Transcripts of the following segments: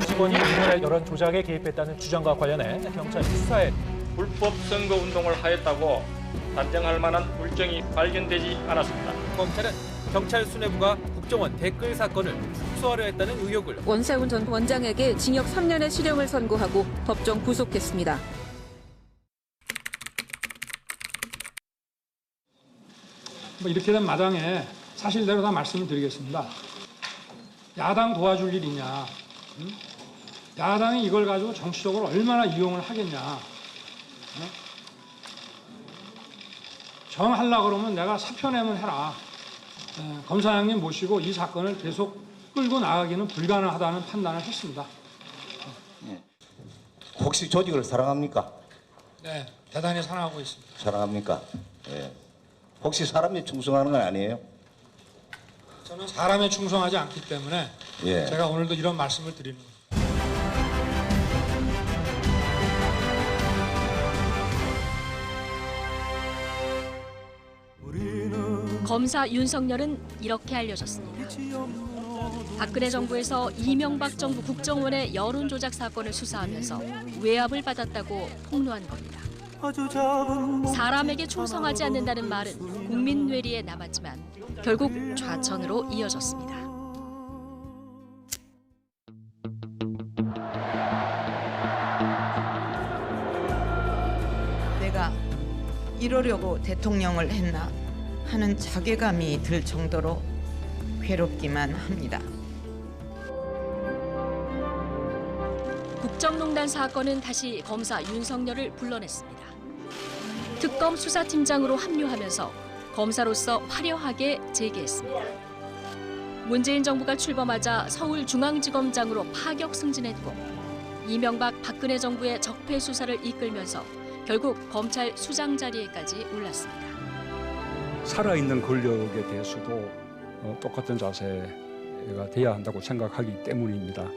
직원이 인터넷 여론 조작에 개입했다는 주장과 관련해 경찰 수사에 불법 선거 운동을 하였다고 단정할 만한 물증이 발견되지 않았습니다. 검찰은 경찰 수뇌부가 국정원 댓글 사건을 축소하려 했다는 의혹을 원세훈 전 원장에게 징역 3년의 실형을 선고하고 법정 구속했습니다. 이렇게 된 마당에 사실대로 다 말씀을 드리겠습니다. 야당 도와줄 일 있냐? 야당이 이걸 가지고 정치적으로 얼마나 이용을 하겠냐? 정하려고 그러면 내가 사표 내면 해라. 검사장님 모시고 이 사건을 계속 끌고 나가기는 불가능하다는 판단을 했습니다. 혹시 조직을 사랑합니까? 네, 대단히 사랑하고 있습니다. 사랑합니까? 예. 혹시 사람이 충성하는 건 아니에요? 저는 사람에 충성하지 않기 때문에 예. 제가 오늘도 이런 말씀을 드리는 겁니다. 검사 윤석열은 이렇게 알려졌습니다. 박근혜 정부에서 이명박 정부 국정원의 여론조작 사건을 수사하면서 외압을 받았다고 폭로한 겁니다. 사람에게 충성하지 않는다는 말은 국민 뇌리에 남았지만 결국 좌천으로 이어졌습니다. 내가 이러려고 대통령을 했나 하는 자괴감이 들 정도로 괴롭기만 합니다. 국정농단 사건은 다시 검사 윤석열을 불러냈습니다. 특검 수사팀장으로 합류하면서 검사로서 화려하게 재개했습니다. 문재인 정부가 출범하자 서울중앙지검장으로 파격 승진했고 이명박 박근혜 정부의 적폐 수사를 이끌면서 결국 검찰 수장 자리에까지 올랐습니다. 살아있는 권력에 대해서도 똑같은 자세가 돼야 한다고 생각하기 때문입니다.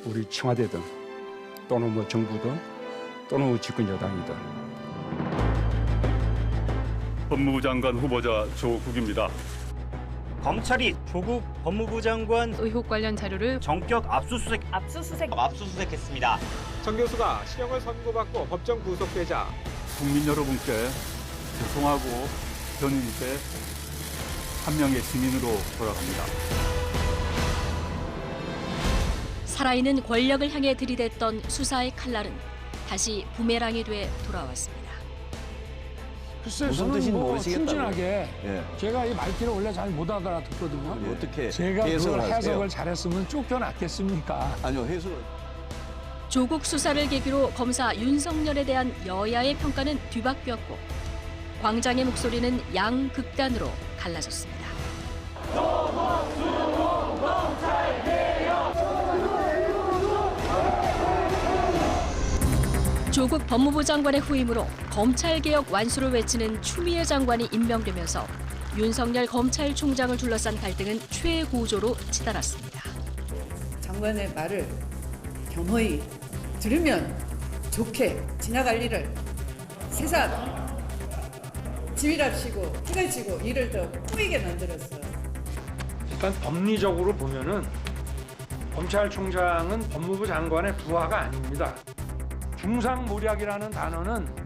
우리 청와대든 또는 정부든 또는 집권 여당이든. 법무부 장관 후보자 조국입니다. 검찰이 조국 법무부 장관 의혹 관련 자료를 전격 압수수색했습니다. 정 교수가 실형을 선고받고 법정 구속되자 국민 여러분께 죄송하고 견인돼 한 명의 시민으로 돌아갑니다. 살아있는 권력을 향해 들이댔던 수사의 칼날은 다시 부메랑이 돼 돌아왔습니다. 글쎄요, 무슨 뜻인지 모르시겠다고요. 순진하게 예. 제가 이 말귀를 원래 잘 못 알아듣거든요. 어떻게 제가 그걸 해석을 하세요? 해석을 잘했으면 쫓겨났겠습니까? 아니요, 해석을. 조국 수사를 계기로 검사 윤석열에 대한 여야의 평가는 뒤바뀌었고 광장의 목소리는 양극단으로 갈라졌습니다. 조국 법무부 장관의 후임으로 검찰개혁 완수를 외치는 추미애 장관이 임명되면서 윤석열 검찰총장을 둘러싼 갈등은 최고조로 치달았습니다. 장관의 말을 겸허히 들으면 좋게 지나갈 일을 세상 지휘랍시고 피를 지고 일을 더 꾸미게 만들었어요. 일단 법리적으로 보면은 검찰총장은 법무부 장관의 부하가 아닙니다. 중상모략이라는 단어는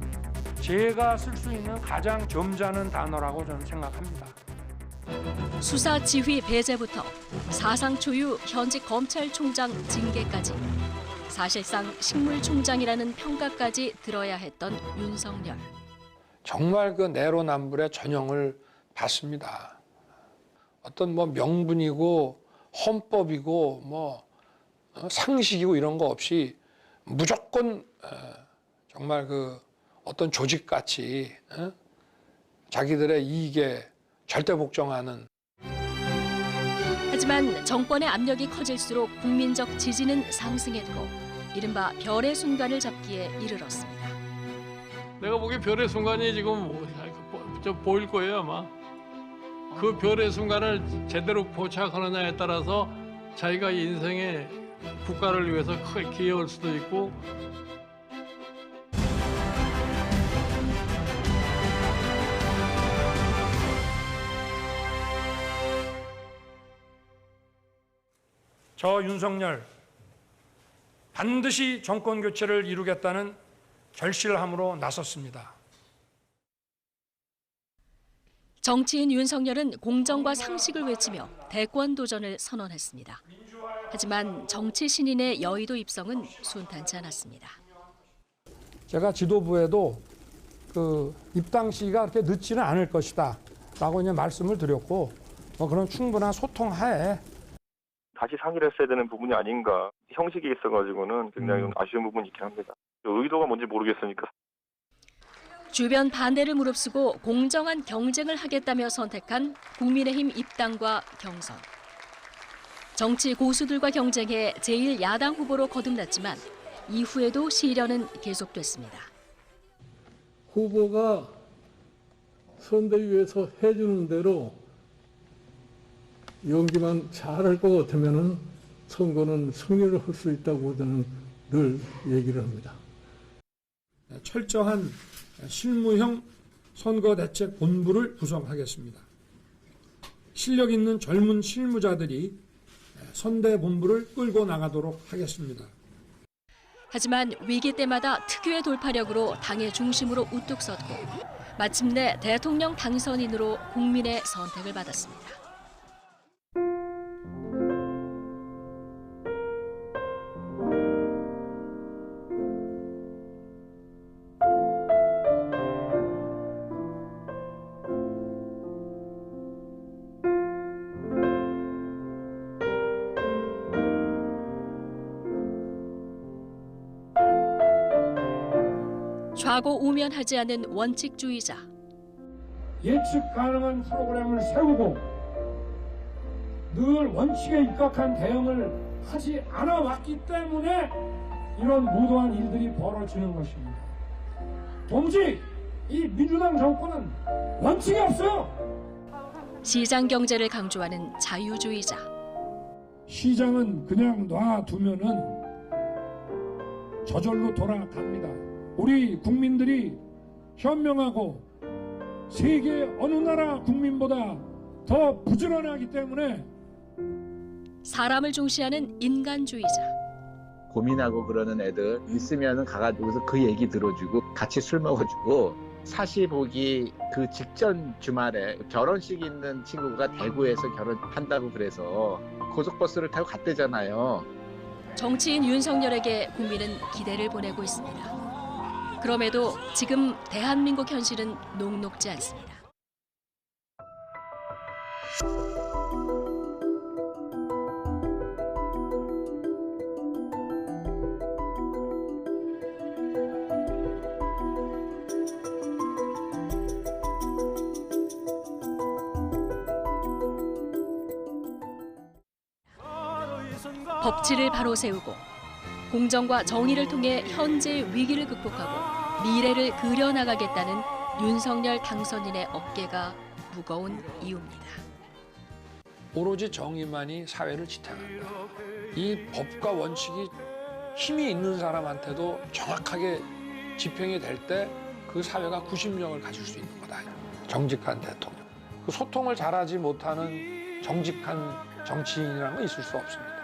제가 쓸 수 있는 가장 점잖은 단어라고 저는 생각합니다. 수사 지휘 배제부터 사상 초유 현직 검찰총장 징계까지 사실상 식물총장이라는 평가까지 들어야 했던 윤석열. 정말 그 내로남불의 전형을 봤습니다. 어떤 명분이고 헌법이고 상식이고 이런 거 없이 무조건 정말 그 어떤 조직같이 자기들의 이익에 절대 복종하는. 하지만 정권의 압력이 커질수록 국민적 지지는 상승했고 이른바 별의 순간을 잡기에 이르렀습니다. 내가 보기엔 별의 순간이 지금 보일 거예요 아마. 그 별의 순간을 제대로 포착하느냐에 따라서 자기가 인생에 국가를 위해서 크게 기여할 수도 있고 저 윤석열 반드시 정권 교체를 이루겠다는 결실함으로 나섰습니다. 정치인 윤석열은 공정과 상식을 외치며 대권 도전을 선언했습니다. 하지만 정치 신인의 여의도 입성은 순탄치 않았습니다. 제가 지도부에도 입당 시기가 그렇게 늦지는 않을 것이다 라고 이제 말씀을 드렸고 그런 충분한 소통 하에 다시 상의를 했어야 되는 부분이 아닌가. 형식에 있어가지고는 굉장히 좀 아쉬운 부분이 있긴 합니다. 의도가 뭔지 모르겠으니까. 주변 반대를 무릅쓰고 공정한 경쟁을 하겠다며 선택한 국민의힘 입당과 경선. 정치 고수들과 경쟁해 제1야당 후보로 거듭났지만 이후에도 시련은 계속됐습니다. 후보가 선대위에서 해주는 대로 연기만 잘할 것 같으면은 선거는 승리를 할 수 있다고 저는 늘 얘기를 합니다. 철저한 실무형 선거대책본부를 구성하겠습니다. 실력 있는 젊은 실무자들이 선대본부를 끌고 나가도록 하겠습니다. 하지만 위기 때마다 특유의 돌파력으로 당의 중심으로 우뚝 섰고 마침내 대통령 당선인으로 국민의 선택을 받았습니다. 좌고우면하지 않는 원칙주의자. 예측 가능한 프로그램을 세우고 늘 원칙에 입각한 대응을 하지 않아 왔기 때문에 이런 무도한 일들이 벌어지는 것입니다. 동지, 이 민주당 정권은 원칙이 없어요. 시장 경제를 강조하는 자유주의자. 시장은 그냥 놔두면은 저절로 돌아갑니다. 우리 국민들이 현명하고 세계 어느 나라 국민보다 더 부지런하기 때문에 사람을 중시하는 인간주의자. 고민하고 그러는 애들 있으면은 가가지고서 그 얘기 들어주고 같이 술 먹어주고 사실 보기 그 직전 주말에 결혼식 있는 친구가 대구에서 결혼한다고 그래서 고속버스를 타고 갔대잖아요. 정치인 윤석열에게 국민은 기대를 보내고 있습니다. 그럼에도 지금 대한민국 현실은 녹록지 않습니다. 법치를 바로 세우고 공정과 정의를 통해 현재의 위기를 극복하고 미래를 그려나가겠다는 윤석열 당선인의 어깨가 무거운 이유입니다. 오로지 정의만이 사회를 지탱한다. 이 법과 원칙이 힘이 있는 사람한테도 정확하게 집행이 될 때 그 사회가 구심력을 가질 수 있는 거다. 정직한 대통령. 그 소통을 잘하지 못하는 정직한 정치인이라는 건 있을 수 없습니다.